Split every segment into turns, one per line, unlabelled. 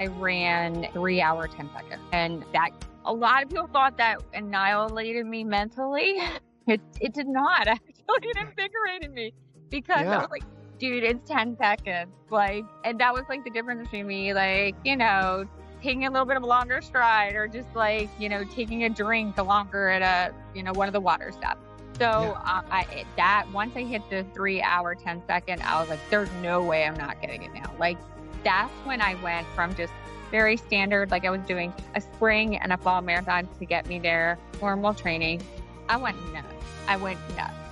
I ran 3 hour, 10 seconds. And that a lot of people thought that annihilated me mentally. It did not. Actually, it invigorated me because I
Yeah.
was like, dude, it's 10 seconds. Like, and that was like the difference between me, like, taking a little bit of a longer stride or just like, taking a drink longer at one of the water stops. So once I hit the 3 hour, 10 second, I was like, there's no way I'm not getting it now. Like, that's when I went from just very standard, like I was doing a spring and a fall marathon to get me there, formal training. I went nuts.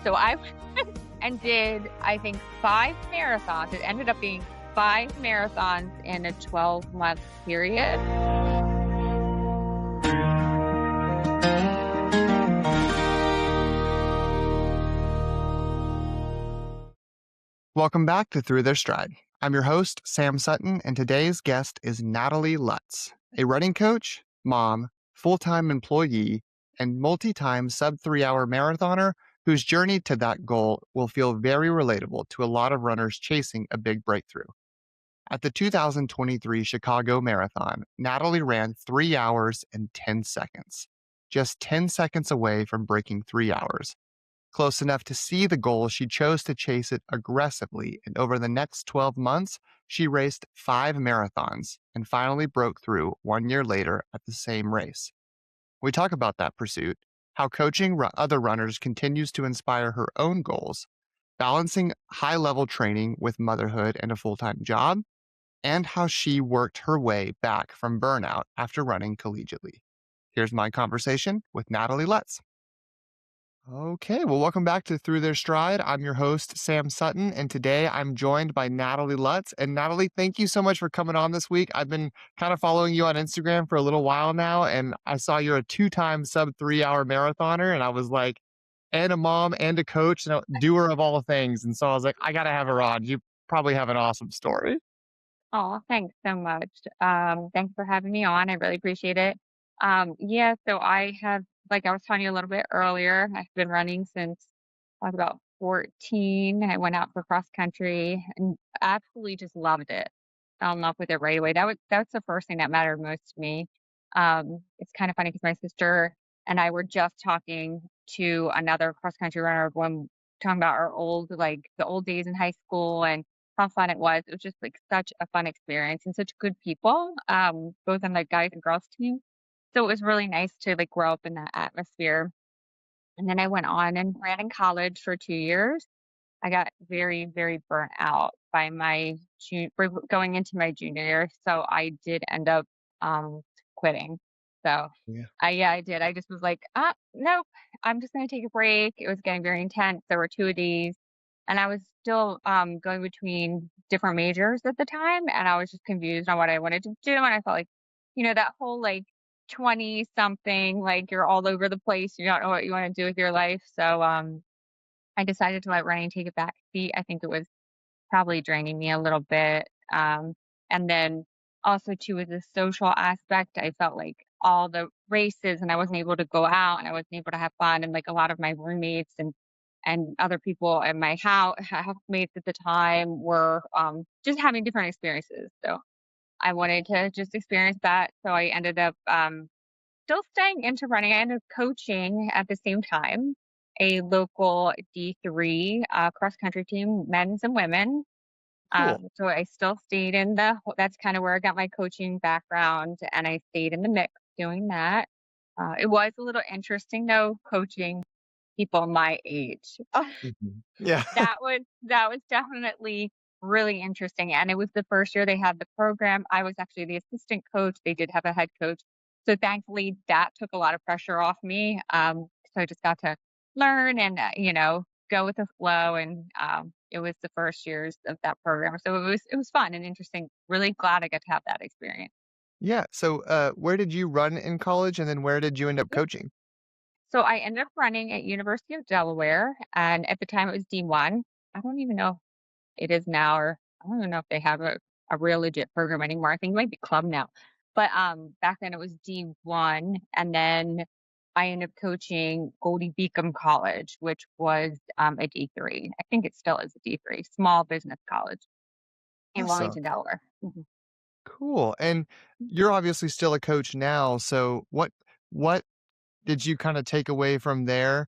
So I went and did, I think, 5 marathons. It ended up being 5 marathons in a 12-month period.
Welcome back to Through Their Stride. I'm your host, Sam Sutton, and today's guest is Natalie Lutz, a running coach, mom, full-time employee, and multi-time sub-3 hour marathoner whose journey to that goal will feel very relatable to a lot of runners chasing a big breakthrough. At the 2023 Chicago Marathon, Natalie ran 3 hours and 10 seconds, just 10 seconds away from breaking 3 hours. Close enough to see the goal, she chose to chase it aggressively, and over the next 12 months, she raced 5 marathons and finally broke through 1 year later at the same race. We talk about that pursuit, how coaching other runners continues to inspire her own goals, balancing high-level training with motherhood and a full-time job, and how she worked her way back from burnout after running collegiately. Here's my conversation with Natalie Lutz. Okay, well, welcome back to Through Their Stride. I'm your host, Sam Sutton, and today I'm joined by Natalie Lutz. And Natalie, thank you so much for coming on this week. I've been kind of following you on Instagram for a little while now, and I saw you're a 2-time sub-3 hour marathoner, and I was like, and a mom and a coach and a doer of all things. And so I was like, I got to have her on. You probably have an awesome story.
Oh, thanks so much. Thanks for having me on. I really appreciate it. Yeah, so I have, like I was telling you a little bit earlier, I've been running since I was about 14. I went out for cross country and absolutely just loved it. Fell in love with it right away. That's the first thing that mattered most to me. It's kind of funny because my sister and I were just talking to another cross country runner when talking about our the old days in high school and how fun it was. It was just like such a fun experience and such good people, both on the guys and girls team. So it was really nice to like grow up in that atmosphere. And then I went on and ran in college for 2 years. I got very, very burnt out by going into my junior year. So I did end up quitting. So
Yeah.
I did. I just was like, nope, I'm just gonna take a break. It was getting very intense. There were 2 days and I was still going between different majors at the time and I was just confused on what I wanted to do. And I felt like, that whole like 20 something, like you're all over the place, you don't know what you want to do with your life. So I decided to let running take a back seat. I think it was probably draining me a little bit. And then also too with the social aspect, I felt like all the races and I wasn't able to go out and I wasn't able to have fun. And like a lot of my roommates and other people in my housemates at the time were just having different experiences. So I wanted to just experience that. So I ended up still staying into running. I ended up coaching at the same time a local D3 cross country team, men's and women.
Cool.
So I still stayed that's kind of where I got my coaching background and I stayed in the mix doing that. It was a little interesting though, coaching people my age.
Yeah.
That was definitely really interesting. And it was the first year they had the program. I was actually the assistant coach. They did have a head coach. So thankfully that took a lot of pressure off me. So I just got to learn and, go with the flow. And it was the first years of that program. So it was fun and interesting. Really glad I got to have that experience.
Yeah. So where did you run in college and then where did you end up coaching?
So I ended up running at University of Delaware. And at the time it was D1. I don't even know it is now, or I don't even know if they have a real legit program anymore. I think it might be club now. But back then it was D1. And then I ended up coaching Goldie Beacom College, which was a D3. I think it still is a D3, small business college in
Awesome.
Wilmington, Delaware. Mhm.
Cool. And you're obviously still a coach now. So what did you kind of take away from there,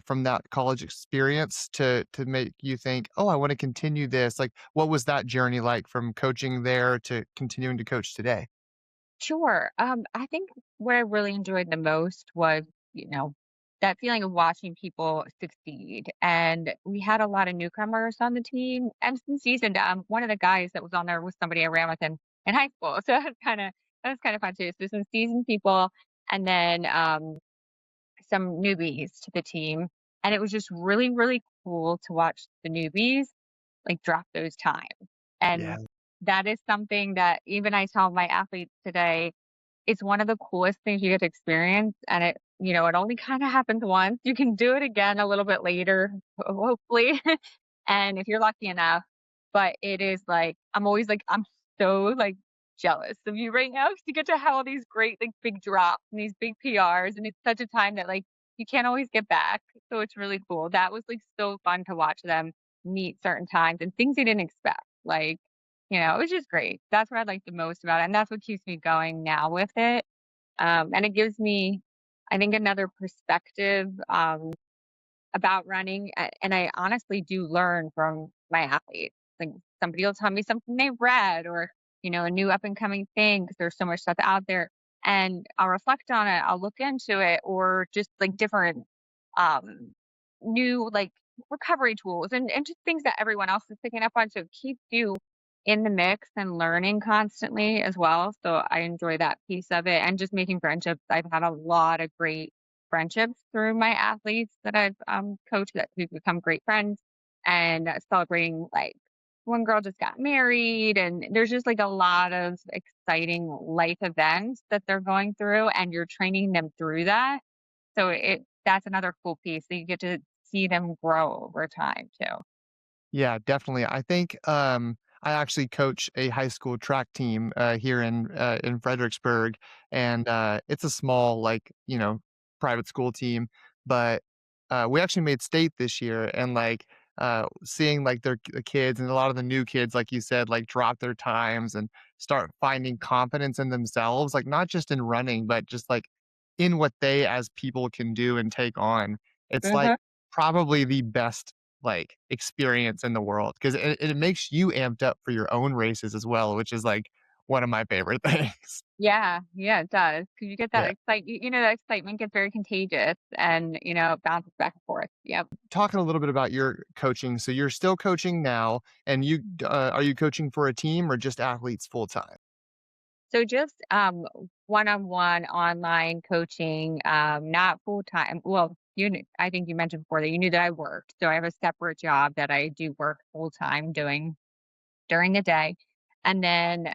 from that college experience to make you think, oh, I want to continue this? Like, what was that journey like from coaching there to continuing to coach today?
Sure. I think what I really enjoyed the most was, you know, that feeling of watching people succeed. And we had a lot of newcomers on the team. And some seasoned, one of the guys that was on there was somebody I ran with in high school. So that was kind of fun too. So some seasoned people and then some newbies to the team. And it was just really, really cool to watch the newbies like drop those times.
Yeah.
And that is something that even I tell my athletes today, it's one of the coolest things you get to experience, and it only kinda happens once. You can do it again a little bit later, hopefully, and if you're lucky enough, but it is like I'm always like, I'm so, like, jealous of you right now 'cause you get to have all these great, like, big drops and these big PRs, and it's such a time that, like, you can't always get back, so it's really cool. That was, like, so fun to watch them meet certain times and things they didn't expect, like, it was just great. That's what I like the most about it, and that's what keeps me going now with it. And it gives me, I think, another perspective about running. And I honestly do learn from my athletes. Like somebody will tell me something they read or, a new up and coming thing because there's so much stuff out there. And I'll reflect on it, I'll look into it, or just like different um, new like recovery tools and just things that everyone else is picking up on. So it keeps you in the mix and learning constantly as well. So I enjoy that piece of it and just making friendships. I've had a lot of great friendships through my athletes that I've coached that we've become great friends and celebrating like one girl just got married and there's just like a lot of exciting life events that they're going through and you're training them through that. So that's another cool piece that you get to see them grow over time too.
Yeah, definitely. I think, I actually coach a high school track team, here in Fredericksburg, and, it's a small, like, private school team, but, we actually made state this year, and, like, seeing, like, the kids and a lot of the new kids, like you said, like, drop their times and start finding confidence in themselves, like, not just in running, but just, like, in what they as people can do and take on. It's, like,
Mhm.
probably the best experience in the world 'cause it makes you amped up for your own races as well, which is, like, one of my favorite things.
Yeah, yeah, it does. Because you get that
Yeah.
that excitement gets very contagious and, it bounces back and forth. Yep.
Talking a little bit about your coaching, so you're still coaching now, and are you coaching for a team or just athletes full time?
So just one-on-one online coaching, not full time. Well, I think you mentioned before that you knew that I worked. So I have a separate job that I do work full time doing during the day. And then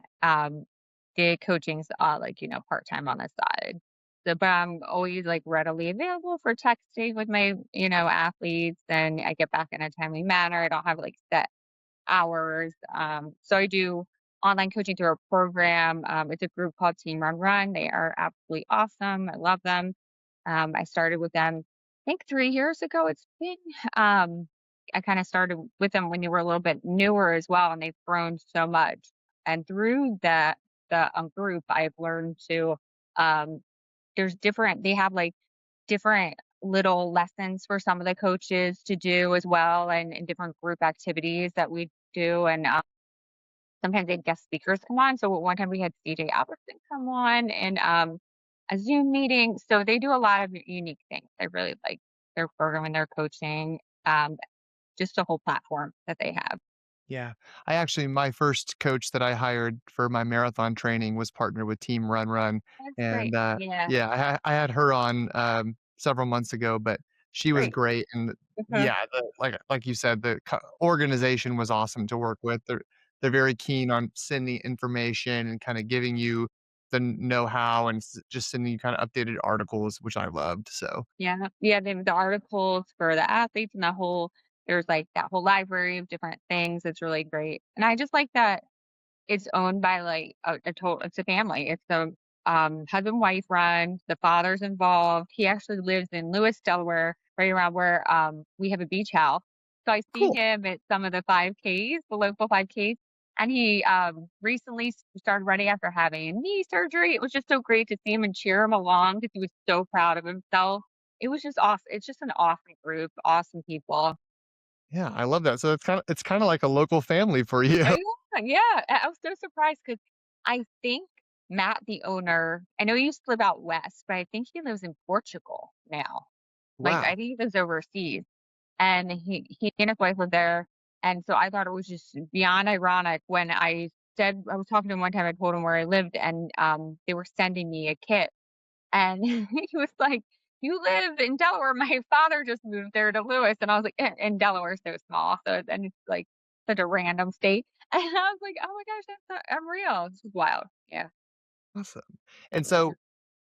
the coaching's like, part time on the side. So but I'm always like readily available for texting with my, athletes and I get back in a timely manner. I don't have like set hours. So I do online coaching through a program. It's a group called Team Run Run. They are absolutely awesome. I love them. I started with them, I think 3 years ago. It's been. I kind of started with them when they were a little bit newer as well, and they've grown so much. And through the group, I've learned to. Um, there's different. They have like different little lessons for some of the coaches to do as well and different group activities that we do. And sometimes they have guest speakers come on. So one time we had CJ Albertson come on and a Zoom meeting. So they do a lot of unique things. I really like their program and their coaching, just a whole platform that they have.
Yeah. I actually my first coach that I hired for my marathon training was partnered with Team Run Run,
That's
and,
great. Yeah,
yeah, I had her on, several months ago, but she was
great.
great, and
Mhm.
yeah, like you said, the organization was awesome to work with. They're very keen on sending information and kinda giving you the know-how and just sending you kinda updated articles, which I loved, so
Yeah, yeah, they have the articles for the athletes and there's like that whole library of different things. It's really great. And I just like that it's owned by like a total it's a family. It's a husband wife run. The father's involved. He actually lives in Lewis, Delaware, right around where we have a beach house. So I see
cool.
him at some of the 5Ks, the local 5Ks. and he recently started running after having a knee surgery. It was just so great to see him and cheer him along because he was so proud of himself. It was just awesome. It's just an awesome group, awesome people.
Yeah, I love that. So it's kinda like a local family for you.
Oh, yeah, yeah. I was so surprised because I think Matt, the owner, I know he used to live out west, but I think he lives in Portugal now. Like, I
Wow.
think he lives overseas, and he and his wife live there, and so I thought it was just beyond ironic when I was talking to him one time, I told him where I lived, and, they were sending me a kit, and he was like, "You live in Delaware." My father just moved there to Lewis, and I was like, and Delaware's so small, so and it's, like, such a random state, and I was like, "Oh my gosh, that's so unreal." This is wild. Yeah.
Awesome. And so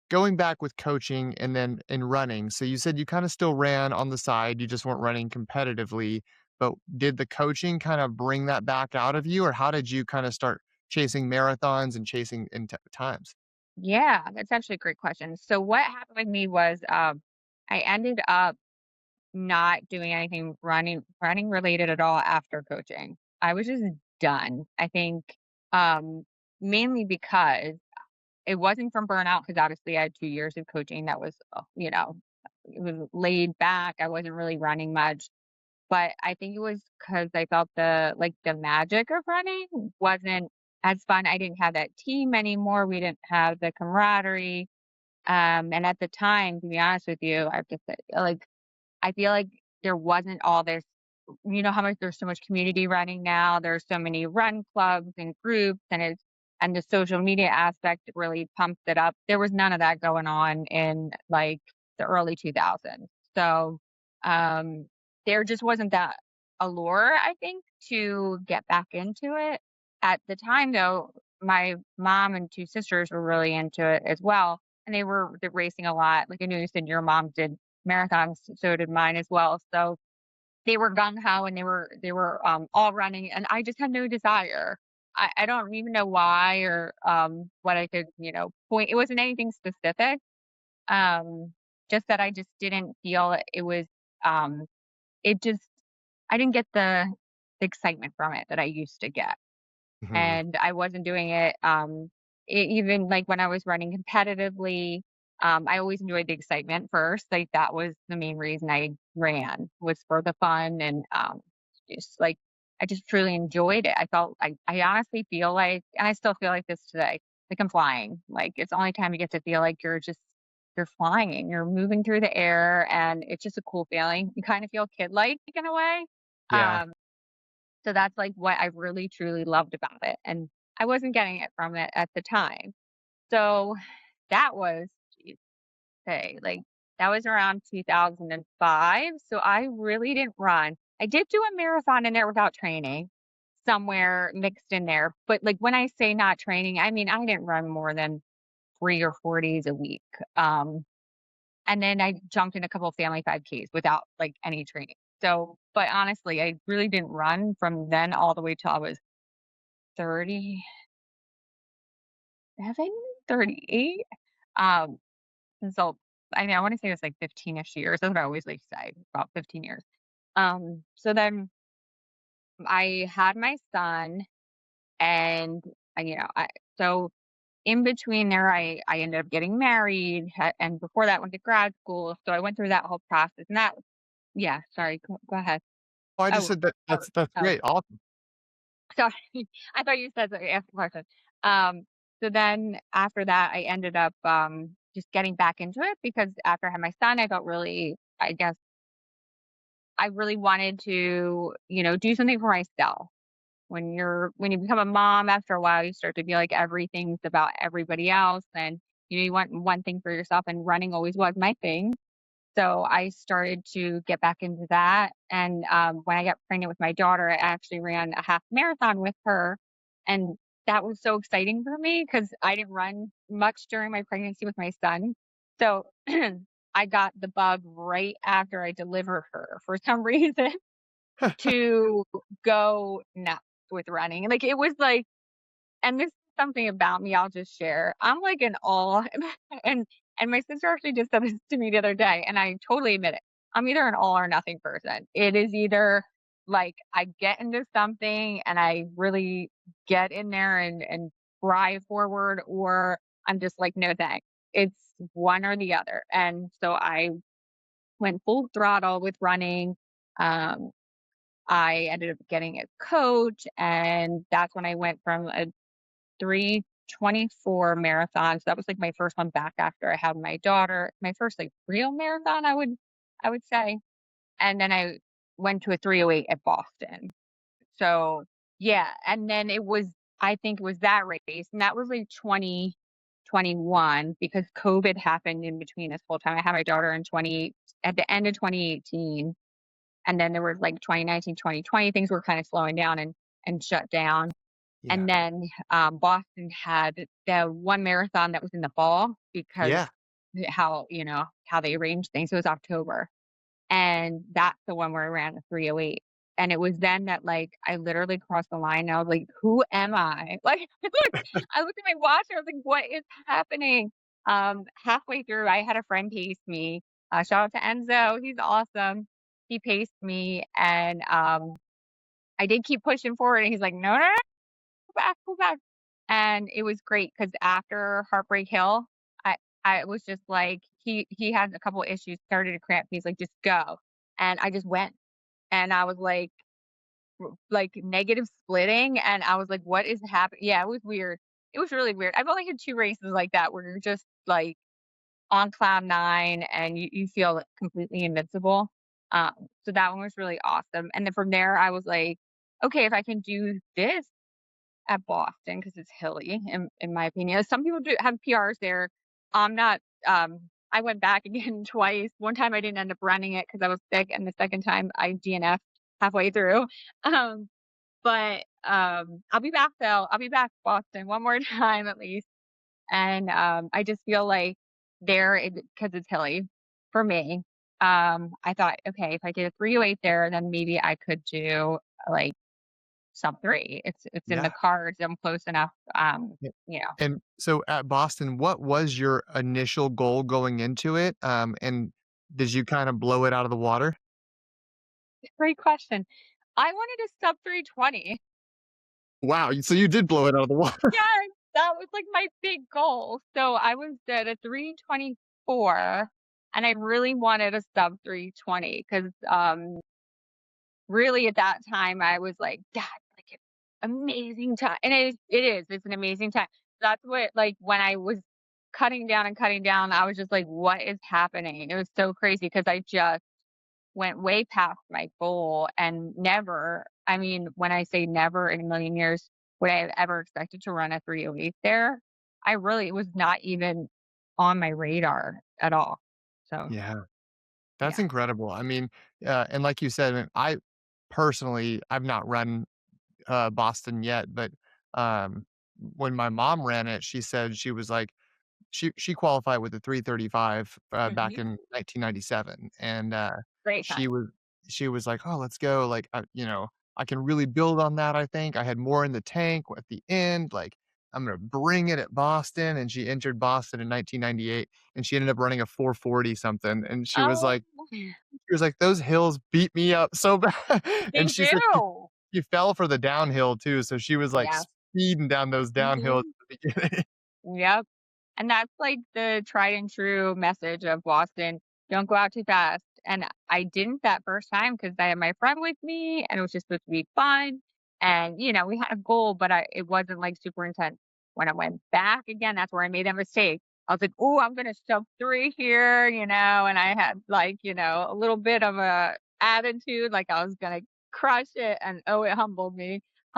going back with coaching and then in running, so you said you kinda still ran on the side, you just weren't running competitively, but did the coaching kind of bring that back out of you, or how did you kinda start chasing marathons and chasing in times?
Yeah, that's actually a great question. So what happened with me was, I ended up not doing anything running related at all after coaching. I was just done. I think, um, mainly because it wasn't from burnout, because obviously I had 2 years of coaching that was, it was laid back. I wasn't really running much, but I think it was because I felt the magic of running wasn't as fun. I didn't have that team anymore. We didn't have the camaraderie. And at the time, to be honest with you, I have to say, like, I feel like there wasn't all this, how much there's so much community running now. There's so many run clubs and groups, and the social media aspect really pumps it up. There was none of that going on in like the early 2000s. So um, there just wasn't that allure, I think, to get back into it. At the time, though, my mom and two sisters were really into it as well, and they're racing a lot. Like I knew you said your mom did marathons, so did mine as well. So they were gung ho and they were all running, and I just had no desire. I don't even know why or what I could point. It wasn't anything specific. Um, just that I just didn't feel it was. It just I didn't get the excitement from it that I used to get,
Mhm.
and I wasn't doing it. Even like when I was running competitively, I always enjoyed the excitement first. Like that was the main reason I ran was for the fun and just like I just truly enjoyed it. I honestly feel like, and I still feel like this today, like I'm flying. Like it's the only time you get to feel like you're flying, you're moving through the air, and it's just a cool feeling. You kind of feel kid like in a way.
Yeah.
Um, so that's, like, what I really truly loved about it, and I wasn't getting it from it at the time. So that was geez, say, like, that was around 2005, so I really didn't run. I did do a marathon in there without training, somewhere mixed in there, but, like, when I say not training, I mean, I didn't run more than 3 or 4 days a week, and then I jumped in a couple of family 5Ks without, like, any training. So but honestly, I really didn't run from then all the way till I was 37, 38. Um, and so I mean, I wanna say it was like 15-ish years. That's what I always like to say, about 15 years. So then I had my son and, I so in between there, I ended up getting married, and before that went to grad school. So I went through that whole process and that yeah, sorry, go ahead.
Oh, I just
Oh,
said that
oh,
that's
oh.
great, awesome.
Sorry. I thought you said so asked a question. Um, so then after that, I ended up, just getting back into it because after I had my son, I felt really I guess I really wanted to, do something for myself. When you become a mom after a while, you start to feel like everything's about everybody else and, you want one thing for yourself, and running always was my thing. So I started to get back into that, and, when I got pregnant with my daughter, I actually ran a half marathon with her, and that was so exciting for me because I didn't run much during my pregnancy with my son. So, I got the bug right after I delivered her for some reason to go nuts with running. Like, it was like and this is something about me I'll just share. I'm like an all and my sister actually just said this to me the other day, and I totally admit it. I'm either an all or nothing person. It is either like I get into something and I really get in there and drive forward, or I'm just like, no thanks. It's one or the other. And so I went full throttle with running. Um, I ended up getting a coach, and that's when I went from a 3:24 marathon. So that was like my first one back after I had my daughter, my first like real marathon, I would say. And then I went to a 3:08 at Boston. So yeah, and then I think it was that race, and that was like 2021 because COVID happened in between this whole time. I had my daughter in 20 at the end of 2018, and then there was like 2019, 2020, things were kind of slowing down and shut down.
Yeah.
And then Boston had the one marathon that was in the fall because
Yeah.
how they arranged things. So it was October, and that's the one where I ran a 3:08. And it was then that, like, I literally crossed the line, and I was like, "Who am I?" Like, I looked at my watch, and I was like, "What is happening?" Halfway through, I had a friend pace me. Shout out to Enzo, he's awesome. He paced me, and, I did keep pushing forward, and he's like, "No, no, no, go back." And it was great because after Heartbreak Hill, I I was just like he had a couple issues, started to cramp. He's like, "Just go." And I just went, and I was like negative splitting, and I was like, "What is happening?" Yeah, it was weird. It was really weird. I've only had 2 races like that where you're just, like, on cloud 9 and you feel completely invincible. So that one was really awesome, and then from there, I was like, "Okay, if I can do this at Boston because it's hilly in my opinion." Some people do have PRs there. I'm not, I went back again twice. One time I didn't end up running it because I was sick, and the second time I DNF'd halfway through. Um, but I'll be back though. I'll be back Boston one more time at least. And I just feel like because it's hilly for me. I thought, okay, if I did a 3:08 there, then maybe I could do like Sub-3. It's in the
Yeah.
cards. I'm close enough.
Yeah.
You know,
And so at Boston, what was your initial goal going into it? And did you kind of blow it out of the water?
great question. I wanted a Sub-3:20.
Wow. So you did blow it out of the water.
Yes, that was like my big goal. So I was at a 3:24, and I really wanted a Sub-3:20 because really at that time I was like, "That's like an amazing time." And it's an amazing time. That's what, like, when I was cutting down, I was just like, "What is happening?" It was so crazy because I just went way past my goal, and never, I mean, when I say never in a million years would I have ever expected to run a 3:08 there. I really it was not even on my radar at all. So,
Yeah. That's
yeah.
incredible. I mean, and like you said, I personally, I've not run Boston yet, but um, when my mom ran it, she said she was like, she qualified with a 3:35 back
Mhm.
in 1997, and
Great
she
time.
was she was like, "Oh, let's go!" Like, I can really build on that. I think I had more in the tank at the end. Like, I'm gonna bring it at Boston, and she entered Boston in 1998, and she ended up running a 4:40 something, and
Oh,
she was like, "Those hills beat me up so bad,"
they
and she said
do.
she fell for the downhill too, so she was, like,
Yeah.
speeding down those downhills
Mhm.
at the beginning.
Yep. And that's like the tried and true message of Boston. Don't go out too fast. And I didn't that first time because I had my friend with me and it was just supposed to be fun. And, we had a goal, but it wasn't like super intense. When I went back again, that's where I made that mistake. I was like, oh, I'm going to Sub-3 here, and I had like, a little bit of a attitude, like I was going to crush it. And oh, it humbled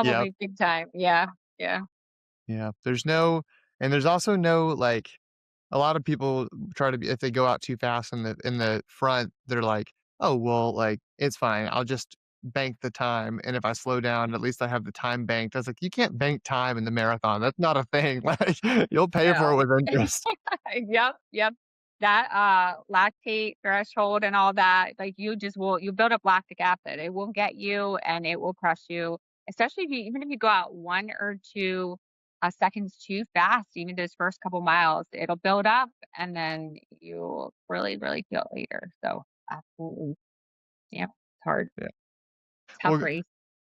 Yep.
me big time. Yeah. Yeah.
Yeah. There's also no, like, a lot of people try to be if they go out too fast in the front, they're like, "Oh, well, like, it's fine. I'll just bank the time, and if I slow down, at least I have the time banked." I was like, "You can't bank time in the marathon. That's not a thing." Like, you'll pay for it
No.
with interest.
Yep, yep. That, lactate threshold and all that, like, you build up lactic acid. It will get you and it will crush you, especially even if you go out 1 or 2, seconds too fast, even those first couple miles, it'll build up and then you'll really, really feel it later. So, absolutely. Yep, it's hard.
Yeah.
It's tough
Well,
race.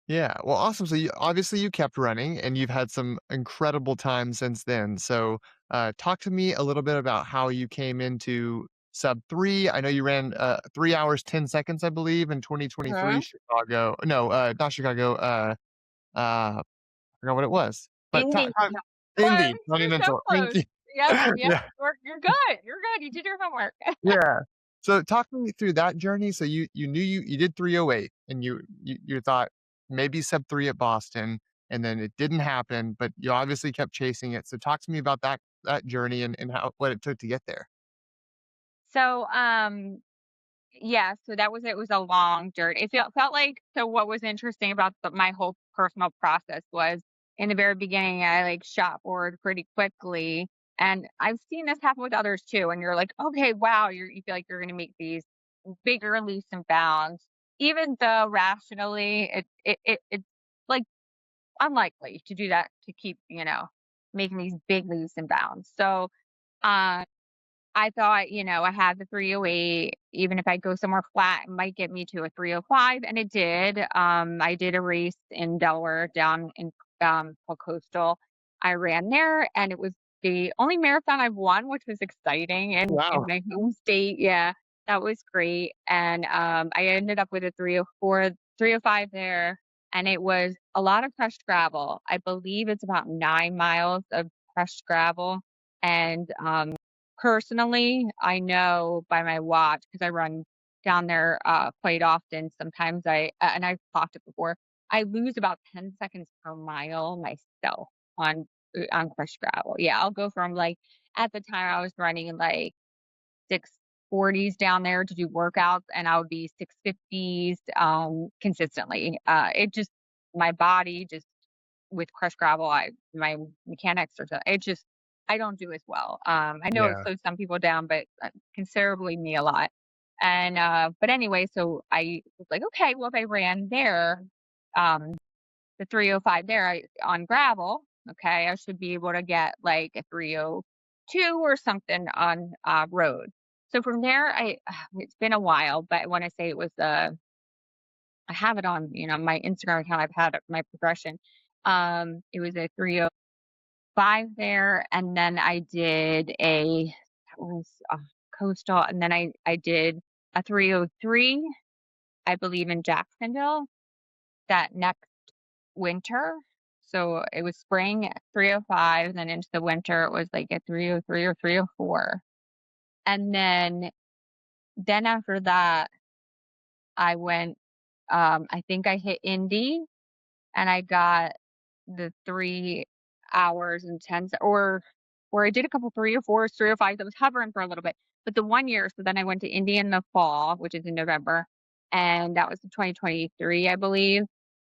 yeah. Well, awesome. So you obviously you kept running and you've had some incredible times since then. So talk to me a little bit about how you came into Sub 3. I know you ran 3 hours 10 seconds, I believe, in 2023
Mhm.
Chicago. No, not Chicago. I forgot what it was. But
Indy. Yeah. Close.
Indy
You're so
Monumental. Thank
close.
you.
Yep. Yep.
Yeah.
You're good. You're good. You did your homework.
Yeah. So talk me through that journey. So you knew you did 3:08 and you thought maybe Sub 3 at Boston, and then it didn't happen, but you obviously kept chasing it. So talk to me about that journey and how what it took to get there.
So, yeah, so that was it was a long journey. It felt like so what was interesting about my whole personal process was in the very beginning, I like shot forward pretty quickly. And I've seen this happen with others too. And you're like, okay, wow, you feel like you're going to make these bigger leaps and bounds, even though rationally it's like unlikely to do that to keep, making these big leaps and bounds. So, um, I thought, I had the 308. Even if I go somewhere flat, it might get me to a 305, and it did. I did a race in Delaware down in called Coastal. I ran there, and it was the only marathon I've won, which was exciting. And in
Wow.
my home state, yeah, that was great. And I ended up with a 304, 305 there, and it was a lot of crushed gravel. I believe it's about 9 miles of crushed gravel, and personally, I know by my watch because I run down there, quite often. Sometimes and I've talked it before, I lose about 10 seconds per mile myself on crushed gravel. Yeah, I'll go from, like at the time I was running, like, 640s down there to do workouts, and I would be 650s, consistently. It just my body just with crushed gravel, my mechanics or so it just I don't do as well. I know it
Yeah.
slows some people down, but considerably me a lot. And but anyway, so I was like, okay, well if I ran there, um, the 305 there on gravel, okay, I should be able to get like a 302 or something on road. So from there, it's been a while, but I want to say it was I have it on my Instagram account. I've had my progression. It was a 305 there, and then I did that was coastal, and then I did a 303, I believe in Jacksonville that next winter. So it was spring 305, then into the winter it was like a 303 or 304. And then after that I went I think I hit Indy and I got the 3 hours and 10 or I did a couple 304s, 305s. I was hovering for a little bit. But the one year, so then I went to Indy in the fall, which is in November, and that was in 2023, I believe.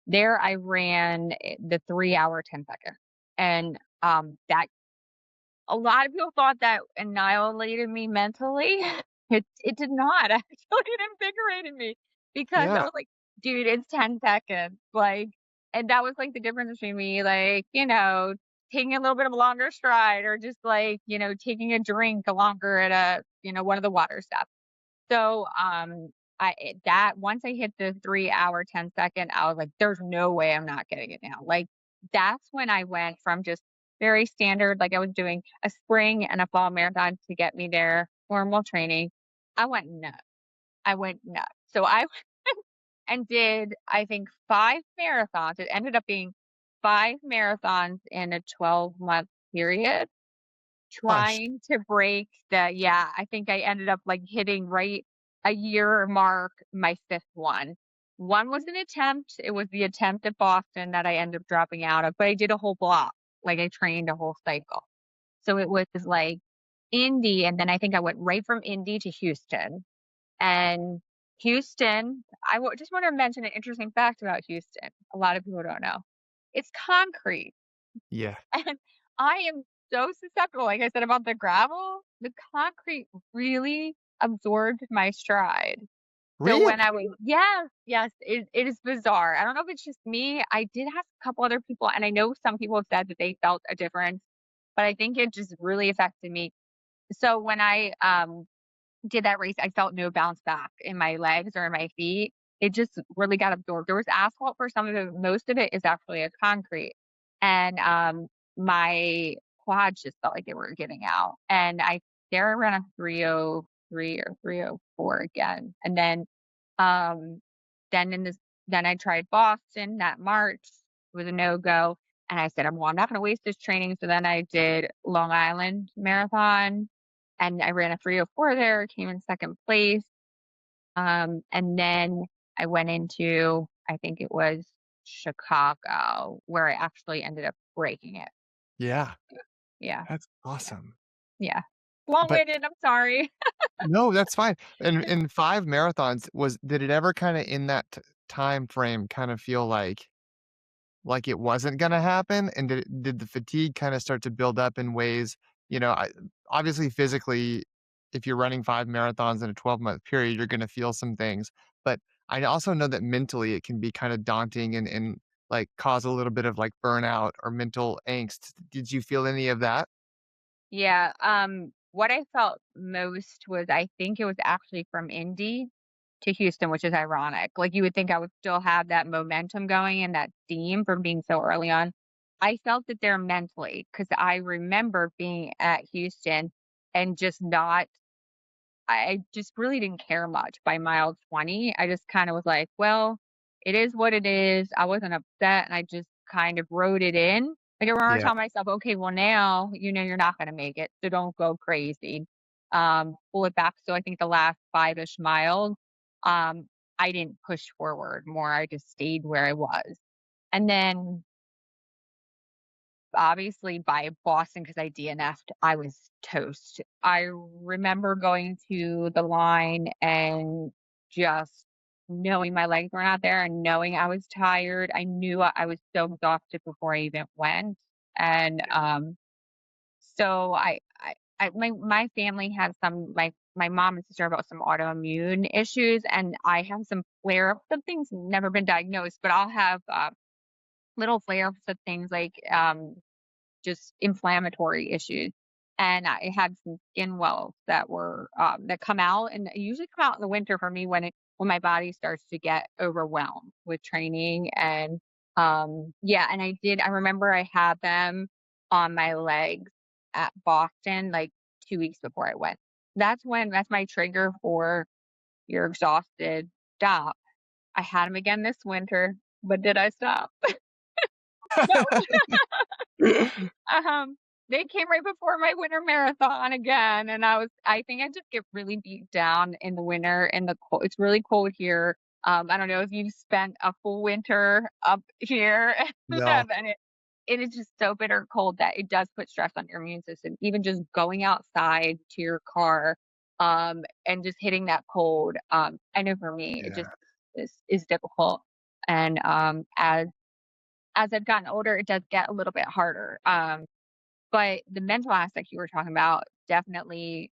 There I ran the 3 hour 10 second. And that a lot of people thought that annihilated me mentally. It did not. Actually, it invigorated me because I
Yeah.
was like, dude, it's 10 seconds. Like, and that was like the difference between me, like, taking a little bit of a longer stride or just like, taking a drink longer at one of the water stops. So, that once I hit the 3 hour 10 second, I was like, there's no way I'm not getting it now. Like, that's when I went from just very standard, like I was doing a spring and a fall marathon to get me there, formal training. I went nuts. I went nuts. So I and did, I think, 5 marathons. It ended up being 5 marathons in a 12-month period
Gosh.
trying to break the yeah, I think I ended up, like, hitting right a year mark, my 5th one. One was an attempt, it was the attempt at Boston that I ended up dropping out of, but I did a whole block, like, I trained a whole cycle. So it was, like, Indy, and then I think I went right from Indy to Houston, and Houston just wanna mention an interesting fact about Houston, a lot of people don't know. It's concrete.
Yeah.
And I am so susceptible, like I said about the gravel, the concrete really absorbed my stride. So
Really?
when I was yes, yes, it is bizarre. I don't know if it's just me. I did have a couple other people, and I know some people have said that they felt a difference, but I think it just really affected me. So when I did that race, I felt no bounce back in my legs or in my feet. it just really got absorbed. There was asphalt for some of it, most of it is actually a concrete, and, my quads just felt like they were giving out, and I there I ran a 3:03 or 3:04 again, and um, then in this then I tried Boston that March, it was a no-go, and I said, "Well, I'm not gonna waste this training," so then I did Long Island Marathon, and I ran a 3:04 there, came in 2nd place, and then I went into, I think it was Chicago, where I actually ended up breaking it.
Yeah,
Yeah,
that's
yeah,
awesome.
yeah.
But
Long-winded, I'm sorry.
no, that's fine. And in 5 marathons, was did it ever kinda in that time frame kinda feel like it wasn't gonna happen? And did the fatigue kinda start to build up in ways, obviously, physically, if you're running 5 marathons in a 12-month period, you're gonna feel some things, but I also know that mentally it can be kinda daunting and, like, cause a little bit of, like, burnout or mental angst. Did you feel any of that?
Yeah, what I felt most was I think it was actually from Indy to Houston, which is ironic. Like, you would think I would still have that momentum going and that steam from being so early on. I felt it there mentally because I remember being at Houston and just not I just really didn't care much by mile 20. I just kinda was like, "Well, it is what it is." I wasn't upset, and I just kind of wrote it in. Like, I remember
Yeah,
telling myself, "Okay, well, now you know you're not gonna make it, so don't go crazy." Pull it back, so I think the last 5-ish miles, I didn't push forward more, I just stayed where I was. And then obviously by Boston, because I DNF'd, I was toast. I remember going to the line and just knowing my legs were not there and knowing I was tired. I knew I was so exhausted before I even went. And, so my family has my mom and sister have some autoimmune issues, and I have some flare-ups of things, never been diagnosed, but I'll have, little flare-ups of things like, just inflammatory issues. And I had some skin wells that were that come out, and they usually come out in the winter for me when my body starts to get overwhelmed with training. And yeah, and I remember I had them on my legs at Boston like 2 weeks before I went. That's my trigger for you're exhausted. Stop. I had them again this winter, but did I stop? No. Um, they came right before my winter marathon again, and I think I just get really beat down in the winter in the cold. It's really cold here. I don't know if you've spent a full winter up here,
no.
and it is just so bitter cold that it does put stress on your immune system. Even just going outside to your car, and just hitting that cold. I know for me, it
Yeah,
just is difficult. And as I've gotten older, it does get a little bit harder. But the mental aspect you were talking about definitely,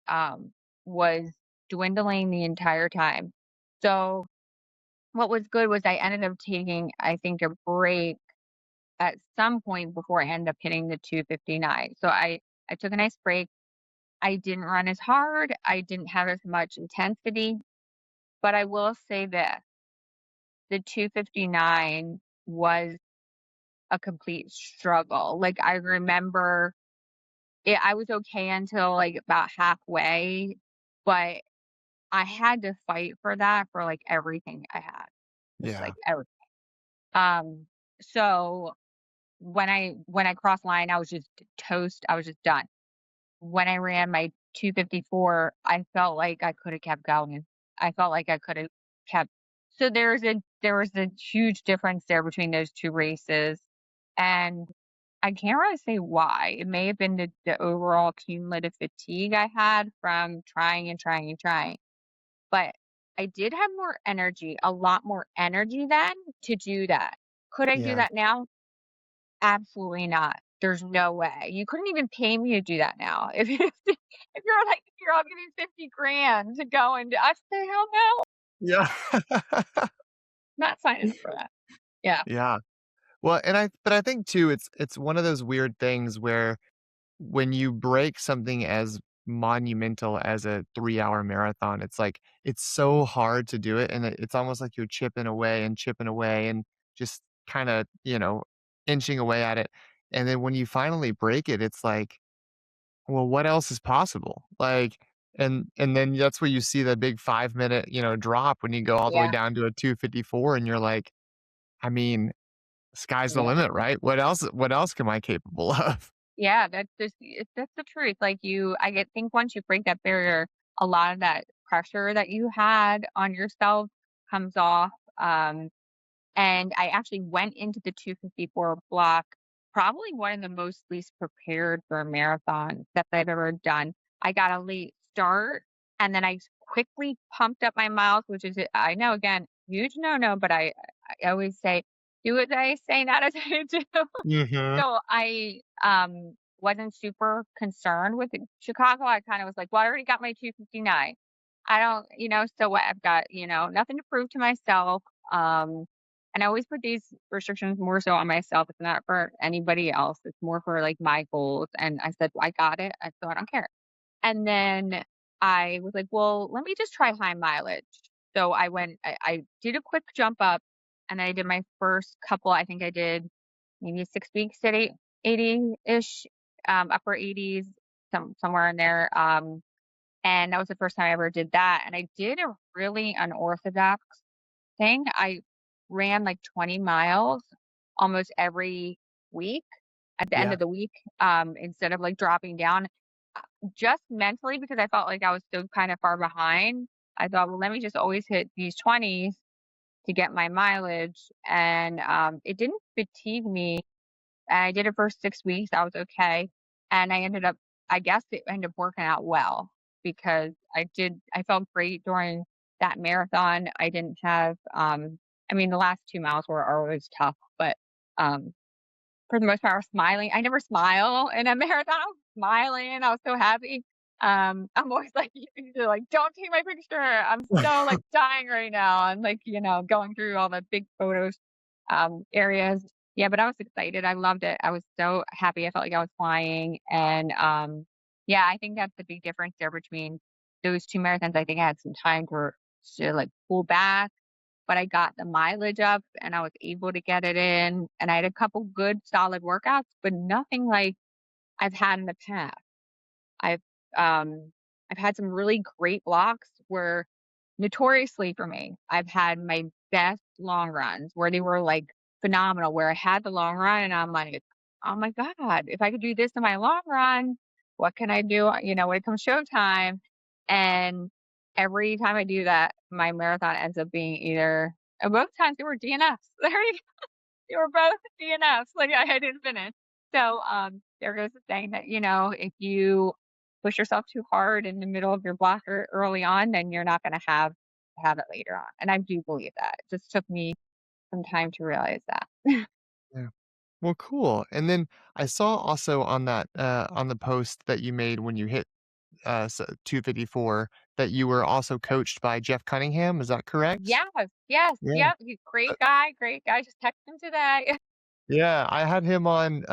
was dwindling the entire time. So, what was good was I ended up taking, I think, a break at some point before I ended up hitting the 2:59. So I took a nice break. I didn't run as hard, I didn't have as much intensity, but I will say this, the 2:59 was a complete struggle. Like, I remember I was okay until, like, about halfway, but I had to fight for that for, like, everything I had, just, like,
yeah,
everything. Um, so when I crossed line, I was just toast, I was just done. When I ran my 2:54, I felt like I coulda kept going. I felt like I coulda kept so there was a huge difference there between those 2 races, and I can't really say why. It may have been the overall cumulative fatigue I had from trying and trying and trying, but I did have more energy, a lot more energy then to do that. Could I do
yeah.
that now? Absolutely not. There's no way. You couldn't even pay me to do that now. If you're like, "Here, I'll give you 50 grand to go and do," I'd say, "Hell no,
Yeah.
not signing up for that." Yeah.
Yeah. Well, but I think too, it's one of those weird things where when you break something as monumental as a 3-hour marathon. It's like, it's so hard to do it, and it's almost like you're chipping away and just kinda, inching away at it. And then when you finally break it, it's like, well, what else is possible? Like, and then that's where you see the big 5-minute, drop when you go all the way
Yeah,
down to a 2:54, and you're like, I mean, sky's the
yeah.
limit, right? What else am I capable of?
Yeah, that's the truth. Like think once you break that barrier, a lot of that pressure that you had on yourself comes off. And I actually went into the 254 block, probably one of the most least prepared for a marathon that I've ever done. I got a late start and then quickly pumped up my miles, which is, I know, again, huge no no, but I always say, do as I say, not as I do.
Mhm.
So I wasn't super concerned with Chicago. I kind of was like, well, I already got my 259. I don't, so what? I've got, nothing to prove to myself. And I always put these restrictions more so on myself. It's not for anybody else. It's more for like my goals. And I said, I got it. So I don't care. And then I was like, well, let me just try high mileage. So I did a quick jump up and I did my first couple. I think I did maybe 6 weeks at 80-ish, upper 80s, somewhere in there. And that was the first time I ever did that. And I did a really unorthodox thing. I ran like 20 miles almost every week at the end
Yeah.
of the week, instead of like dropping down just mentally because I felt like I was still kind of far behind. I thought, well, let me just always hit these 20s to get my mileage. And it didn't fatigue me, and I did it for 6 weeks, I was okay, and I guess it ended up working out well because I felt great during that marathon. I didn't have, I mean, the last 2 miles were always tough, but, um, for the most part, I was smiling. I never smile in a marathon. I was smiling, I was so happy. I'm always like, you're like, "Don't take my picture, I'm so, like, dying right now." I'm like, going through all the big photos, areas. Yeah, but I was excited, I loved it. I was so happy, I felt like I was flying, and, yeah, I think that's the big difference there between those 2 marathons. I think I had some time to, like, pull back, but I got the mileage up and I was able to get it in, and I had a couple good solid workouts, but nothing like I've had in the past. I've um I've had some really great blocks where notoriously for me, I've had my best long runs where they were like phenomenal, where I had the long run and I'm like, oh my God, if I could do this in my long run, what can I do? When it comes showtime. And every time I do that, my marathon ends up being both times they were DNFs. They were both DNFs, like, I didn't finish. So, there goes the saying that, if you push yourself too hard in the middle of your blocker early on, then you're not gonna have it later on, and I do believe that. It just took me some time to realize that.
Yeah. Well, cool. And then I saw also on that, on the post that you made when you hit, 254, that you were also coached by Jeff Cunningham, is that correct?
Yes, yes,
Yeah.
yep, he's great guy, just texted him today.
Yeah, I had him on,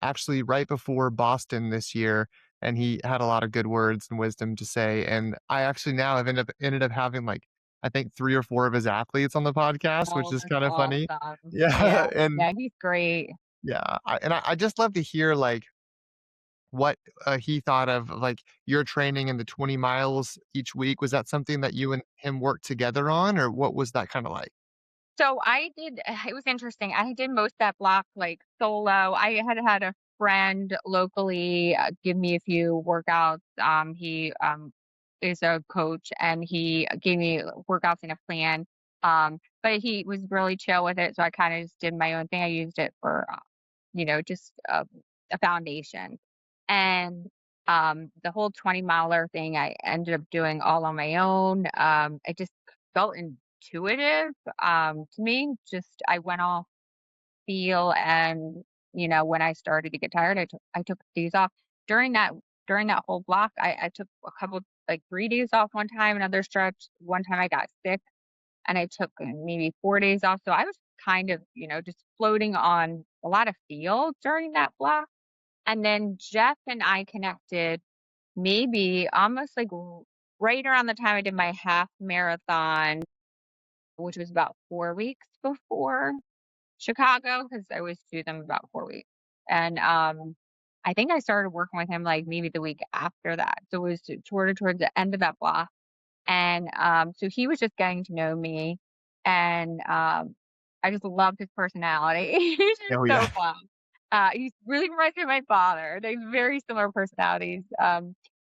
actually right before Boston this year, and he had a lot of good words and wisdom to say, and I actually now have ended up having, like, I think 3 or 4 of his athletes on the podcast, which
Oh,
is
that's
kinda funny.
awesome.
Yeah,
Yeah,
and
yeah, he's great.
yeah, I just love to hear, like, what, he thought of, like, your training in the 20 miles each week. Was that something that you and him worked together on, or what was that kinda like?
So I did it was interesting. I did most of that block, like, solo. I had a friend locally, give me a few workouts. He, is a coach, and he gave me workouts and a plan. But he was really chill with it, so I kinda just did my own thing. I used it for, just, a foundation. And, the whole 20 miler thing, I ended up doing all on my own. It just felt intuitive, to me. Just I went off feel, and, when I started to get tired, I took days off. During that during that whole block, I took a couple, like, 3 days off one time, another stretch. One time I got sick, and I took maybe 4 days off. So I was kind of, just floating on a lot of feel during that block. And then Jeff and I connected maybe almost like right around the time I did my half marathon, which was about 4 weeks before Chicago, because I always do them about 4 weeks. And I think I started working with him like maybe the week after that. So it was towards the end of that block. And so he was just getting to know me. And I just loved his personality. He's just
Oh,
so
yeah.
fun. He really reminds me of my father. They have very similar personalities,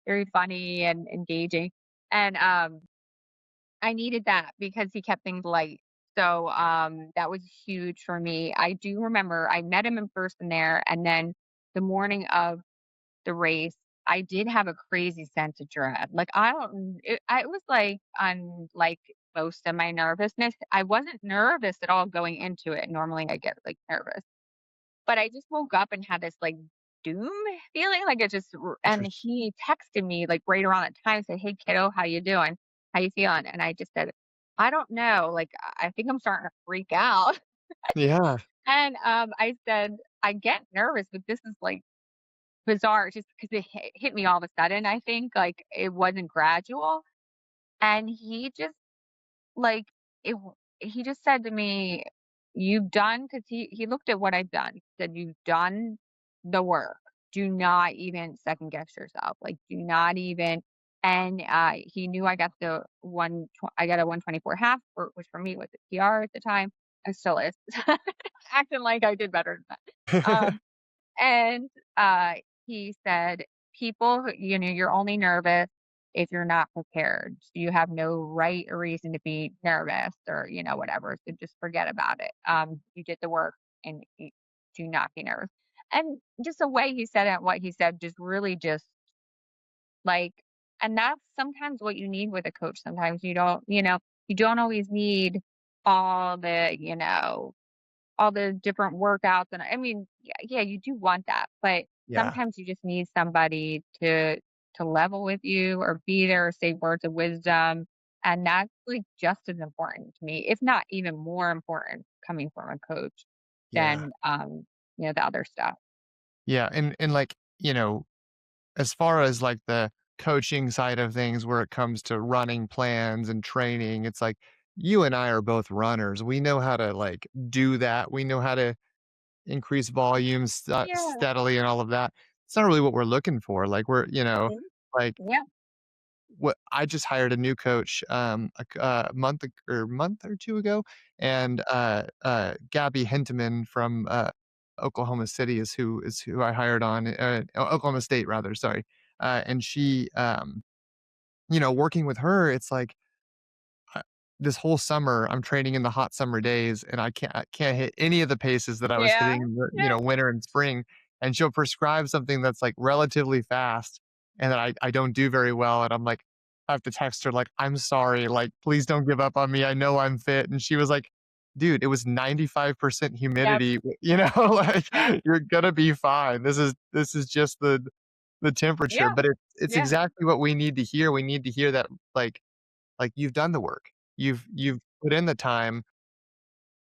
very funny and engaging. And I needed that because he kept things light. So, that was huge for me. I do remember I met him in person there, and then the morning of the race, I did have a crazy sense of dread. Like, I was like, unlike most of my nervousness, I wasn't nervous at all going into it. Normally, I get like nervous. But I just woke up and had this, like, doom feeling, like, it just r and
Interest
he texted me, like, right around that time, said, "Hey, kiddo, how you doing? How you feeling?" And I just said, "I don't know, like, I think I'm starting to freak out."
Yeah.
And, I said, "I get nervous, but this is, like, bizarre just because it hit me all of a sudden, I think, like, it wasn't gradual." And he just like, he just said to me, "You've done," because he looked at what I've done. He said, "You've done the work. Do not even second guess yourself. Like, do not even." And, he knew I got a 124 half, which for me was a PR at the time. It still is. Acting like I did better than that. And, he said, "People who you're only nervous if you're not prepared. So you have no right or reason to be nervous or, whatever. So just forget about it. You did the work and you do not be nervous." And just the way he said it, what he said, just really just like, and that's sometimes what you need with a coach. Sometimes you don't always need all all the different workouts, and I mean, yeah, you do want that, but
Yeah.
sometimes you just need somebody to level with you or be there or say words of wisdom, and that's, like, just as important to me, if not even more important coming from a coach
Yeah.
than, the other stuff.
Yeah. And like, as far as like the coaching side of things where it comes to running plans and training, it's like you and I are both runners. We know how to like do that. We know how to increase volumes
Yeah.
steadily and all of that. It's not really what we're looking for. Like
Mhm.
like
Yeah.
what I just hired a new coach a month or two ago, and Gabby Hinteman from Oklahoma City is who I hired on Oklahoma State rather. Sorry, and she working with her, it's like uh, this whole summer, I'm training in the hot summer days, and I can't hit any of the paces that I was
Yeah.
hitting in the,
Yeah.
winter and spring, and she'll prescribe something that's, like, relatively fast, and that I don't do very well, and I'm like I have to text her, like, "I'm sorry, like, please don't give up on me, I know I'm fit," and she was like, "Dude, it was 95%
Yep.
humidity, like,
Yep.
you're gonna be fine. This is just the temperature,"
Yeah.
but it's
Yeah.
exactly what we need to hear. We need to hear that, you've done the work. You've put in the time.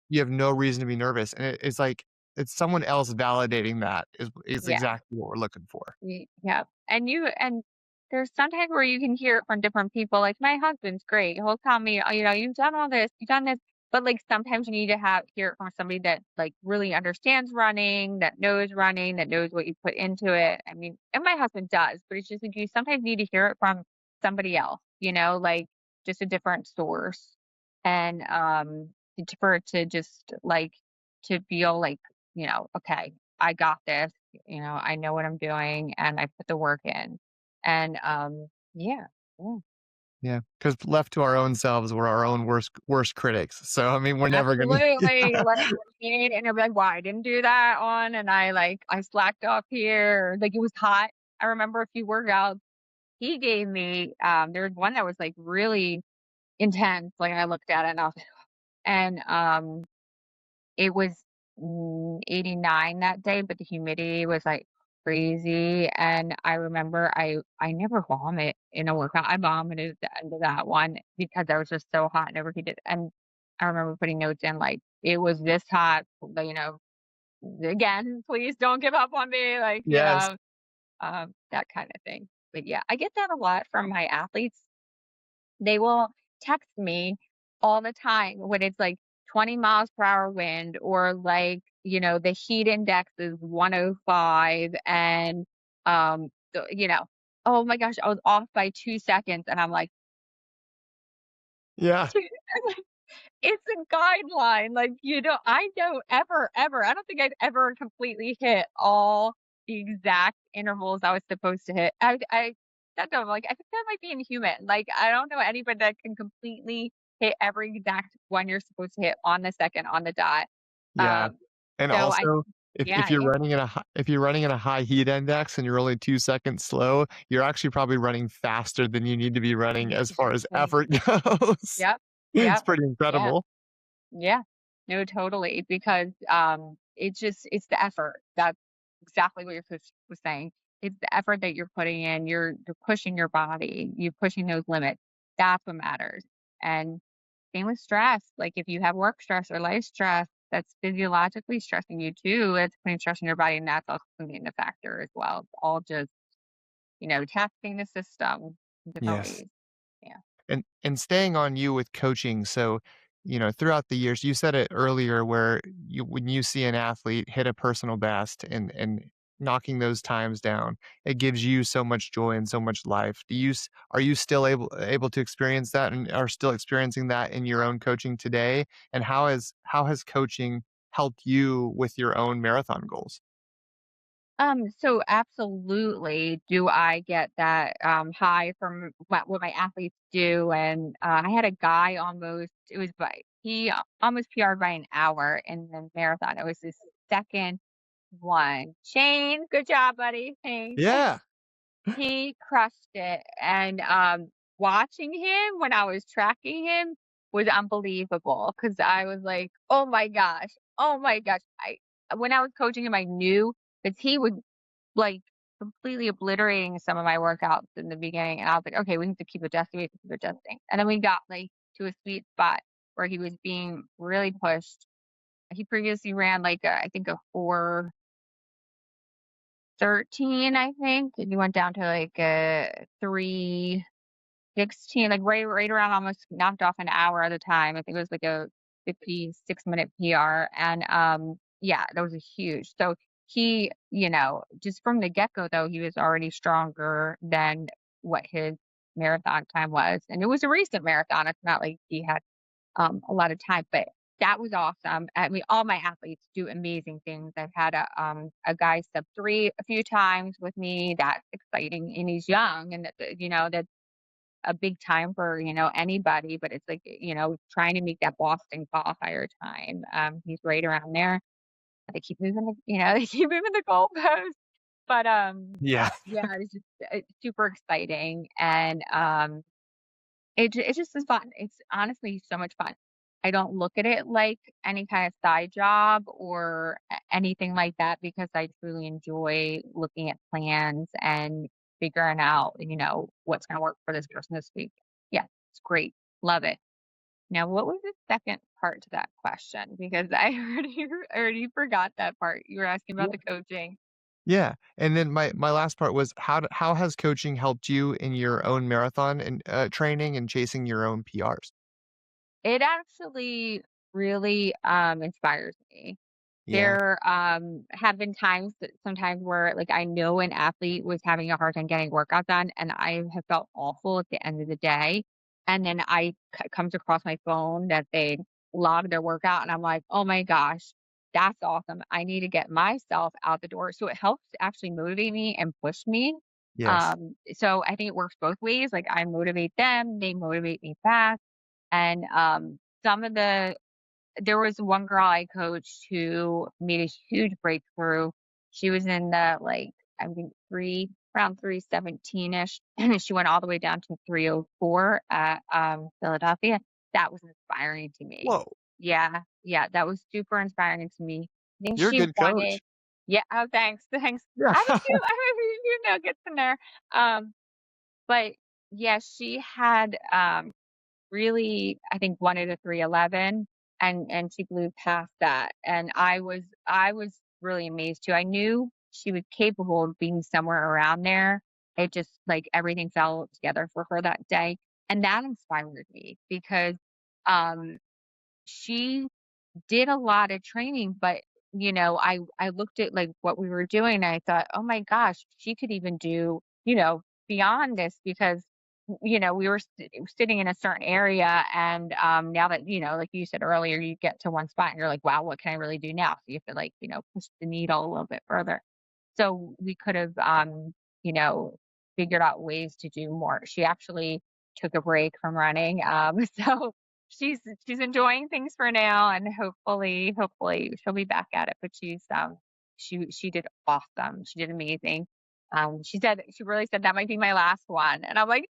You have no reason to be nervous, and it's like it's someone else validating that is
Yeah.
exactly what we're looking for.
Yeah. And there's sometimes where you can hear it from different people. Like my husband's great. He'll tell me, "Oh, you've done all this, you've done this." But like sometimes you need to hear it from somebody that like really understands running, that knows what you put into it. I mean, and my husband does, but it's just like you sometimes need to hear it from somebody else, like just a different source. And for it to just like to feel like, okay, I got this. I know what I'm doing and I put the work in. And yeah. Yeah,
Yeah, because left to our own selves, we're our own worst critics. So, I mean, we're never gonna
absolutely. Like and I'll be like, "Why I didn't do that one?" And I slacked off here. Like it was hot. I remember a few workouts he gave me. There was one that was like really intense. Like I looked at it and it was 89 that day, but the humidity was, like, crazy, and I remember I never vomit in a workout. I vomited at the end of that one because I was just so hot and overheated, and I remember putting notes in, like, "It was this hot, but, again, please don't give up on me," like,
Yes.
that kinda thing. But yeah, I get that a lot from my athletes. They will text me all the time when it's like 20 miles per hour wind or like, the heat index is 105 and oh my gosh, I was off by 2 seconds and I'm like,
Yeah.
it's a guideline, like, I don't ever I don't think I'd ever completely hit all the exact intervals I was supposed to hit. I that don't like, I think that might be inhuman, like, I don't know anybody that can completely hit every exact one you're supposed to hit on the second, on the dot.
Yeah.
Um,
And
so I
also, if
yeah,
you're running in a if you're running in a high heat index and you're only 2 seconds slow, you're actually probably running faster than you need to be running as far as effort
exactly.
goes.
Yep,
It's
yep,
pretty
yeah.
incredible.
Yeah. No, totally, because, it's the effort. That's exactly what your coach was saying. It's the effort that you're putting in. You're pushing your body. You're pushing those limits. That's what matters. And same with stress. Like, if you have work stress or life stress, that's physiologically stressing you too. It's putting stress on your body, and that's also playing a factor as well. It's all just, taxing the system in different
Yes.
ways. Yeah.
And staying on you with coaching, so, throughout the years, you said it earlier where when you see an athlete hit a personal best and knocking those times down, it gives you so much joy and so much life. Are you still able to experience that and are still experiencing that in your own coaching today? And how has coaching helped you with your own marathon goals?
So absolutely do I get that high from what my athletes do. And I had a guy he almost PR'd by an hour in the marathon. It was his second one. Shane, good job, buddy. Shane.
Yeah.
He crushed it, and, watching him when I was tracking him was unbelievable because I was like, "Oh my gosh. Oh my gosh." I When I was coaching him, I knew that he would, like, completely obliterating some of my workouts in the beginning, and I was like, "Okay, we need to keep adjusting, we have to keep adjusting." And then we got, like, to a sweet spot where he was being really pushed. He previously ran, like, I think a 4:13, I think, and he went down to, like, a 3:16, like, right around almost knocked off an hour at a time. I think it was, like, a 56-minute PR, and, yeah, that was a huge so just from the get-go, though, he was already stronger than what his marathon time was, and it was a recent marathon. It's not like he had a lot of time, but that was awesome. I mean, all my athletes do amazing things. I've had a guy Sub-3 a few times with me. That's exciting, and he's young, and that's a big time for anybody. But it's like trying to make that Boston qualifier time. He's right around there. They keep moving they keep moving the goalposts. But
Yeah.
yeah, it's just super exciting, and it just is fun. It's honestly so much fun. I don't look at it like any kind of side job or anything like that because I truly enjoy looking at plans and figuring out, what's going to work for this person this week. Yeah, it's great. Love it. Now, what was the second part to that question? Because I already forgot that part. You were asking about the coaching.
Yeah, and then my last part was how has coaching helped you in your own marathon and, training and chasing your own PRs?
It actually really inspires me.
Yeah,
There, have been times that sometimes where, like, I know an athlete was having a hard time getting workout done, and I have felt awful at the end of the day, and then comes across my phone that they logged their workout, and I'm like, "Oh my gosh, that's awesome. I need to get myself out the door." So it helps actually motivate me and push me.
yes,
So I think it works both ways, like, I motivate them, they motivate me back, and, some of the there was one girl I coached who made a huge breakthrough. She was in the, like, I think around 317-ish, and she went all the way down to 304 at, Philadelphia. That was inspiring to me.
whoa,
Yeah, yeah, that was super inspiring to me. I think
you're a
she
good
won it.
coach.
Yeah, oh, thanks, thanks.
Yeah.
I have a few gets in there. But yeah, she had, really, I think, wanted a 311, and she blew past that, and I was really amazed too. I knew she was capable of being somewhere around there, it just like everything fell together for her that day. And that inspired me because um she did a lot of training, but, I looked at, like, what we were doing, and I thought, "Oh my gosh, she could even do, beyond this," because, we were sitting in a certain area, and, now that, like you said earlier, you get to one spot and you're like, "Wow, what can I really do now?" So you have to, like, push the needle a little bit further. So we could have, you know, figured out ways to do more. She actually took a break from running. So she's enjoying things for now, and hopefully she'll be back at it. But she did awesome. She did amazing. She really said that might be my last one, and I'm like,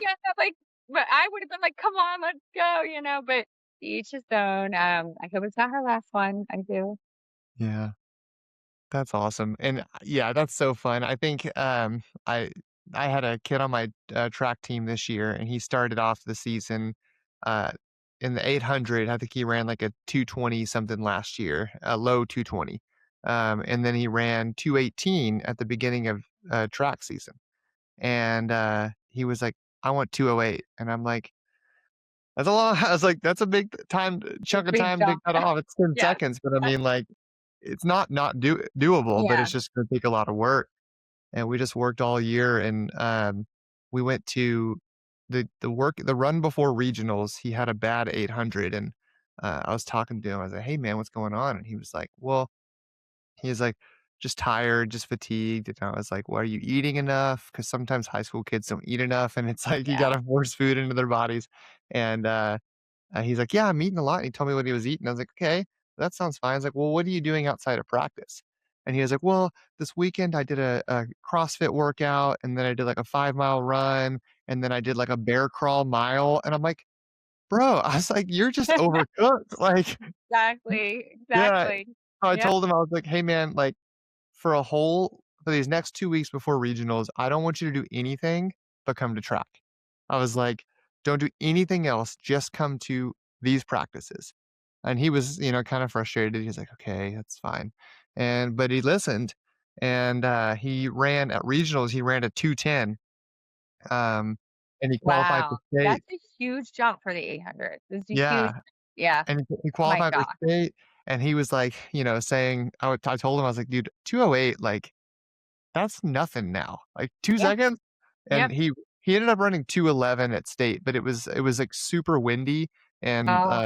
yeah, like, but I would have been like, come on, let's go. But each his own. I hope it's not her last one. I do.
Yeah. That's awesome, and, yeah, that's so fun. I think, I had a kid on my, track team this year, and he started off the season, uh, in the 800. I think he ran, like, a 2:20 something last year, a low 2:20, and then he ran 2:18 at the beginning of, track season, and, he was like, "I want 2:08," and I'm like, "That's a lot." I was like, "That's a big time
It's
chunk
a
of
big
time to
jump.
cut off. It's 10
Yes.
seconds," but I mean, like, it's not doable, but
Yeah.
it's just gonna take a lot of work, and we just worked all year, and, we went to the run before regionals. He had a bad 800, and, I was talking to him. I was like, "Hey, man, what's going on?" And he was like, "Well," he's like, "Just tired, just fatigued," and I was like, "Well, are you eating enough?" Because sometimes high school kids don't eat enough, and it's like you
Yeah.
gotta force food into their bodies, and, he's like, "Yeah, I'm eating a lot." And he told me what he was eating. I was like, "Okay, that sounds fine." I was like, "Well, what are you doing outside of practice?" And he was like, "Well, this weekend I did a CrossFit workout, and then I did like a 5-mile run, and then I did like a bear crawl mile." And I'm like, "Bro," I was like, "You're just overcooked." Like,
Exactly,
yeah.
exactly.
So I
Yep,
told him, I was like, "Hey, man, like, for these next 2 weeks before regionals, I don't want you to do anything but come to track." I was like, "Don't do anything else, just come to these practices." And he was, kinda frustrated. He's like, "Okay, that's fine." But he listened, and, he ran at regionals, he ran a 2:10, um, and he qualified for
wow, that's
state.
a huge jump for the 800. It's a huge.
Yeah,
Yeah,
and he
my
qualified for
gosh,
state, and he was like, saying I told him, I was like, "Dude, 2:08, like, that's nothing now, like, 2
yeah,
seconds?" And
yep,
he ended up running 2:11 at state, but it was, like, super windy, and,
oh,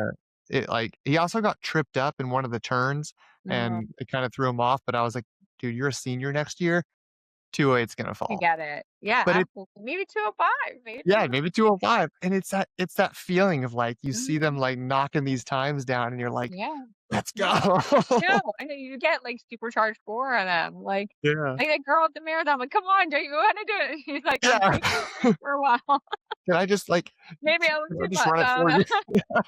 he also got tripped up in one of the turns,
mhm,
and it kinda threw him off, but I was like, "Dude, you're a senior next year, 2:08's gonna
I
fall."
get it. Yeah,
But it
absolutely, maybe 205, maybe
Yeah,
205.
maybe 2:05, and it's that feeling of, like, you see them,
Mhm,
like, knocking these times down, and you're like,
yeah,
"Let's
yeah,
go."
no, and then you get, like, supercharged for them,
Yeah.
like that girl at the marathon, like, "Come on, don't you wanna do it?" He's like, "I'm
Yeah.
taking a break for a while.
Can I just, like
Maybe I was
can I
too
just
much,
run it
I
for
don't
you?
know."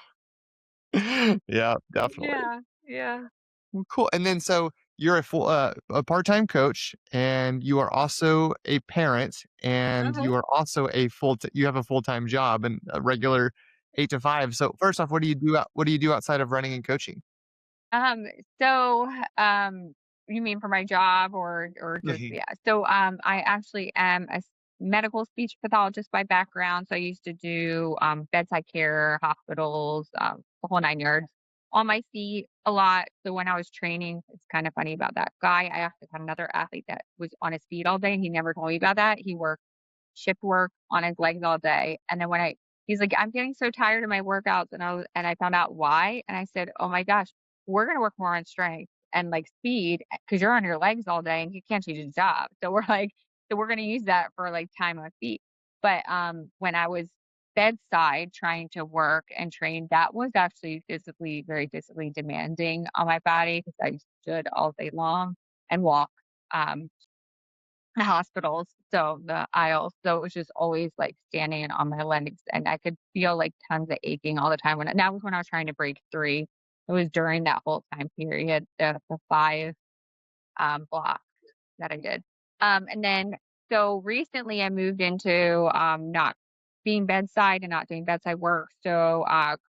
Yeah, definitely.
Yeah, yeah,
Well, cool, and then so you're a part-time coach, and you are also a parent, and
uh-huh.
you are also you have a full-time job and a regular 8 to 5. So first off, what do you do outside of running and coaching?
Um, so, you mean for my job or just
Mhm.
yeah. So, I actually am a medical speech pathologist by background. So I used to do bedside care, hospitals, the whole nine yards on my feet a lot. So when I was training, it's kind of funny about that guy. I actually had another athlete that was on his feet all day, and he never told me about that. He worked shift work on his legs all day. And then he's like, I'm getting so tired of my workouts. And I found out why. And I said, oh my gosh, we're going to work more on strength and like speed because you're on your legs all day and you can't change a job. So we're going to use that for like time on feet. But when I was bedside trying to work and train, that was actually very physically demanding on my body because I stood all day long and walk. Um, the hospitals, so the aisles, so it was just always, like, standing on my legs, and I could feel, like, tons of aching all the time and that was when I was trying to break 3. It was during that whole time period, the 5, blocks that I did. And then so recently I moved into, not being bedside and not doing bedside work, so,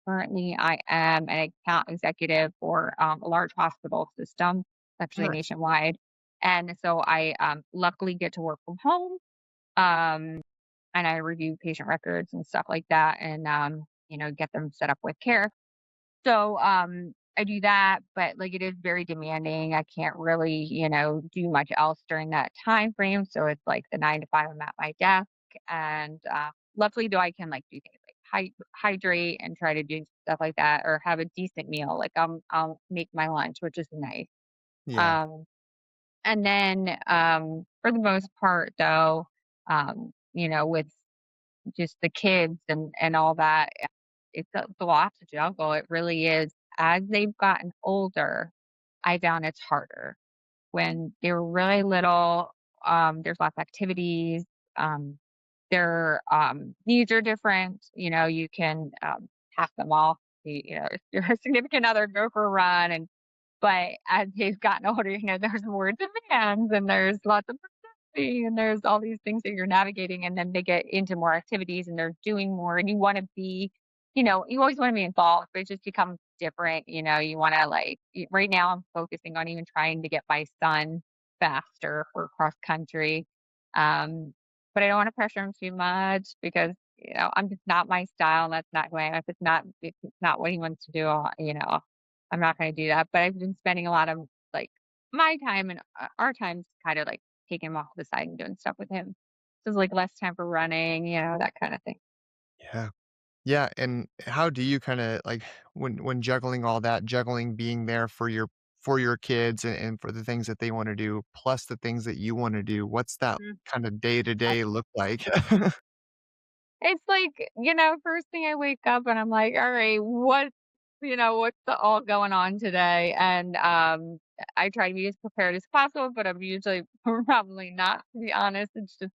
currently I am an account executive for, a large hospital system, actually
Nice.
nationwide. And so I luckily get to work from home. Um, and I review patient records and stuff like that and, get them set up with care. So, I do that, but, like, it is very demanding. I can't really, do much else during that time frame. So it's like the 9 to 5, I'm at my desk, and, luckily, though, I can, like, do things like hydrate and try to do stuff like that or have a decent meal. Like, I'll make my lunch, which is nice.
Yeah.
Um, and then, for the most part, though, with just the kids and all that, it's a lot to juggle. It really is. As they've gotten older, I found it's harder. When they were really little, there's lots of activities. Um, their needs are different. You can pass them off. If your significant other, go for a run, but as they've gotten older, there's more demands and there's lots of privacy and there's all these things that you're navigating, and then they get into more activities and they're doing more, and you want to be, you always want to be involved, but it just becomes different. You want to right now I'm focusing on even trying to get my son faster for cross country. Um, but I don't want to pressure him too much because, I'm just not my style and that's not who I am. If it's not what he wants to do, I'm not gonna do that, but I've been spending a lot of, like, my time and our time's kinda, like, taking him off to the side and doing stuff with him. So it's, like, less time for running, that kinda thing.
Yeah. Yeah, and how do you kinda, like, when juggling all that, juggling being there for your kids and for the things that they wanna do, plus the things that you wanna do, what's that
Mhm.
kinda day to day look like?
It's like, first thing I wake up and I'm like, "All right, what's all going on today?" And, I try to be as prepared as possible, but I'm usually probably not, to be honest. It's just,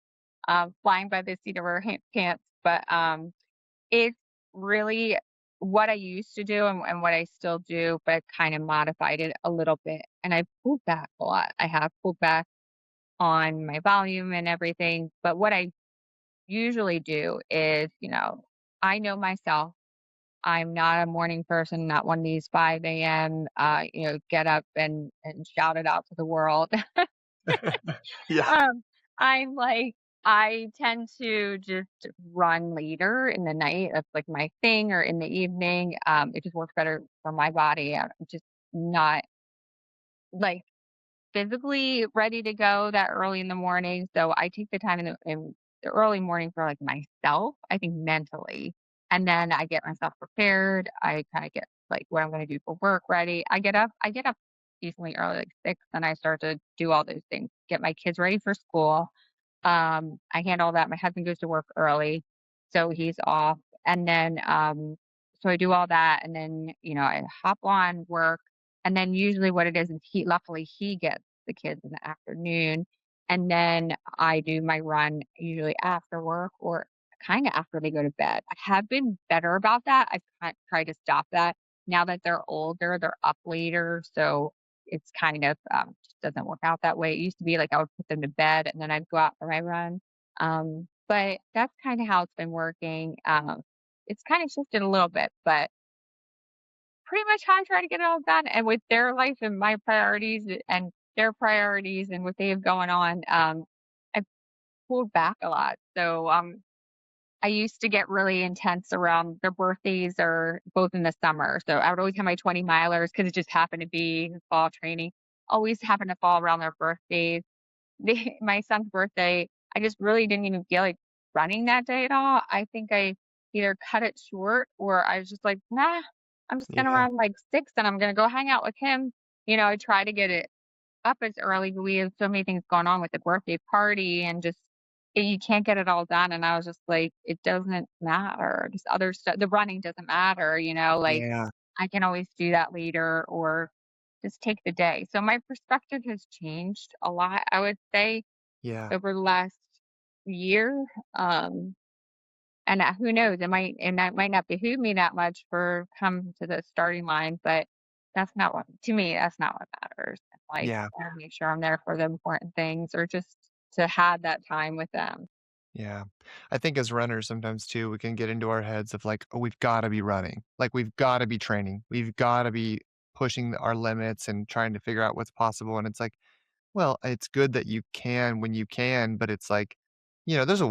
flying by the seat of our pants. But, it's really what I used to do and what I still do, but I've kind of modified it a little bit, and I pulled back a lot. I have pulled back on my volume and everything, but what I usually do is, I know myself. I'm not a morning person, not one of these 5 a.m., get up and shout it out to the world.
Yeah.
Um, I'm like, I tend to just run later in the night. That's like my thing, or in the evening. It just works better for my body. I'm just not like physically ready to go that early in the morning. So I take the time in the early morning for like myself, I think mentally. And then I get myself prepared. I kind of get like what I'm going to do for work ready. I get up decently early, like 6, and I start to do all those things, get my kids ready for school. I handle that. My husband goes to work early, so he's off. And then, so I do all that, and then, I hop on work. And then usually what it is luckily he gets the kids in the afternoon. And then I do my run usually after work or kind of after they go to bed. I have been better about that. I've tried to stop that. Now that they're older, they're up later. So it's kind of, just doesn't work out that way. It used to be like I would put them to bed and then I'd go out for my run. But that's kind of how it's been working. It's kind of shifted a little bit, but pretty much how I try to get it all done. And with their life and my priorities and their priorities and what they have going on, I pulled back a lot. So I used to get really intense around their birthdays or both in the summer. So I would always have my 20 milers because it just happened to be fall training. Always happened to fall around their birthdays. My son's birthday, I just really didn't even feel like running that day at all. I think I either cut it short or I was just like, nah, I'm just gonna
Yeah.
run like 6 and I'm gonna go hang out with him. I try to get it up as early, but we have so many things going on with the birthday party and just you can't get it all done. And I was just like, it doesn't matter. Just other stuff. The running doesn't matter, like
Yeah.
I can always do that later or just take the day. So my perspective has changed a lot, I would say,
Yeah.
over the last year. And who knows? That might not behoove me that much for come to the starting line, but that's not what to me. That's not what matters. Like,
Yeah.
I wanna make sure I'm there for the important things, or just to have that time with them.
Yeah. I think as runners sometimes too, we can get into our heads of like, "Oh, we've gotta be running. Like, we've gotta be training. We've gotta be pushing our limits and trying to figure out what's possible," and it's like, Well, it's good that you can when you can, but it's like, there's a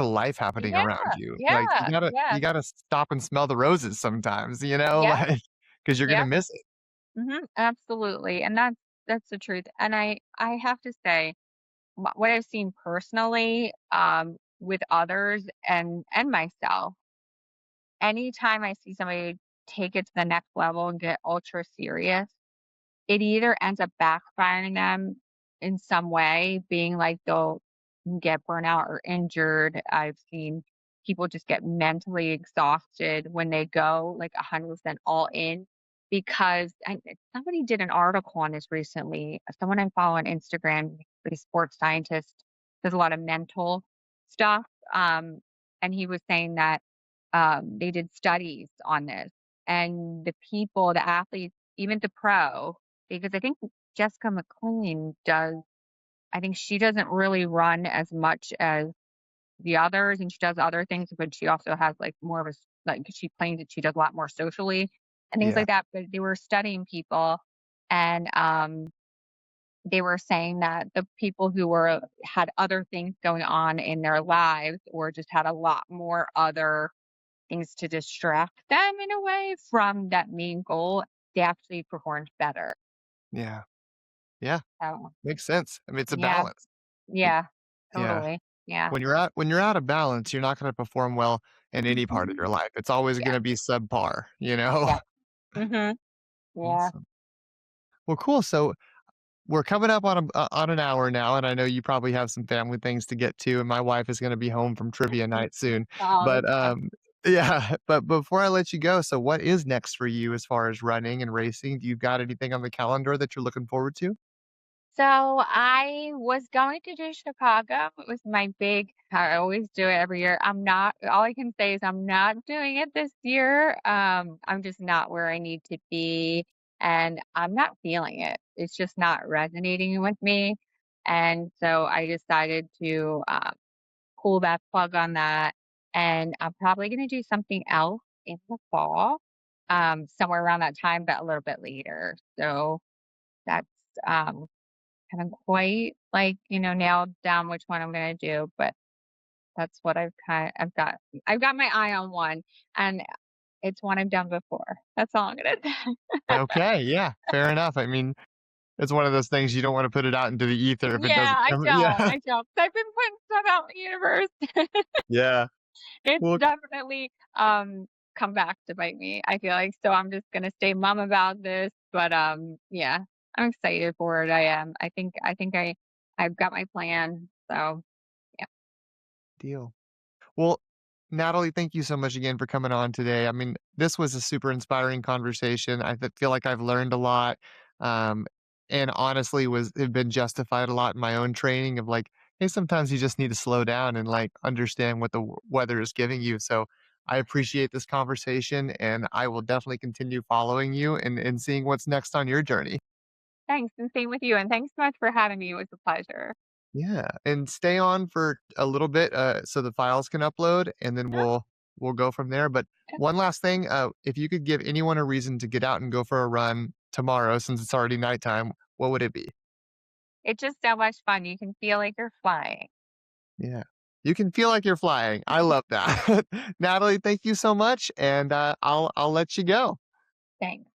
life happening
Yeah,
around you. Like,
yeah, yeah,
you gotta stop and smell the roses sometimes,
yeah,
like, because 'cause you're gonna
yeah,
miss it.
absolutely, and that's the truth, and I have to say, what I've seen personally, with others and myself, anytime I see somebody take it to the next level and get ultra serious, it either ends up backfiring them in some way, being like they'll get burnout or injured. I've seen people just get mentally exhausted when they go like 100% all in because somebody did an article on this recently. Someone I follow on Instagram, a sports scientist, does a lot of mental stuff. Um, and he was saying that they did studies on this, and the athletes, even the pro, because I think Jessica McLean does. I think she doesn't really run as much as the others, and she does other things, but she also has like more of a like she claims that she does a lot more socially and things
Yeah,
like that. But they were studying people, and they were saying that the people who were had other things going on in their lives, or just had a lot more other things to distract them in a way from that main goal, they actually performed better.
yeah, yeah,
So
makes sense. I mean, it's a
yeah,
balance. It
yeah,
yeah.
totally. Yeah.
When you're out of balance, you're not gonna perform well in any part of
Mhm.
your life. It's always
Yeah,
gonna be subpar, you know?
yeah. Mhm. Yeah.
Awesome. Well, cool. So we're coming up on an hour now, and I know you probably have some family things to get to, and my wife is gonna be home from trivia
Mhm.
night soon.
Oh,
But,
that's fun.
yeah, but before I let you go, so what is next for you as far as running and racing? Do you got anything on the calendar that you're looking forward to?
So I was going to do Chicago. It was my big I always do it every year. I'm not all I can say is I'm not doing it this year. I'm just not where I need to be and I'm not feeling it. It's just not resonating with me. And so I decided to pull that plug on that. And I'm probably going to do something else in the fall, somewhere around that time, but a little bit later. So that's um, haven't quite like, nailed down which one I'm gonna do, but that's what I've got my eye on one and it's one I've done before. That's all I'm gonna say.
Okay, yeah, fair enough. I mean, it's one of those things you don't wanna put it out into the ether if it
Yeah,
doesn't
I
come
don't,
yeah,
I don't. 'Cause I've been putting stuff out in the universe.
yeah.
It's
Well,
definitely come back to bite me, I feel like. So I'm just gonna stay mum about this. But yeah, I'm excited for it. I am. I've got my plan. So yeah.
deal. Well, Natalie, thank you so much again for coming on today. I mean, this was a super inspiring conversation. Feel like I've learned a lot, um, and honestly, was have been justified a lot in my own training of like, hey, sometimes you just need to slow down and like understand what the weather is giving you. So I appreciate this conversation, and I will definitely continue following you and seeing what's next on your journey.
Thanks, and same with you. And thanks so much for having me. It was a pleasure.
Yeah, and stay on for a little bit, so the files can upload, and then we'll go from there, but one last thing, if you could give anyone a reason to get out and go for a run tomorrow since it's already nighttime, what would it be?
It's just so much fun. You can feel like you're flying.
Yeah. You can feel like you're flying. I love that. Natalie, thank you so much, and, I'll let you go.
Thanks.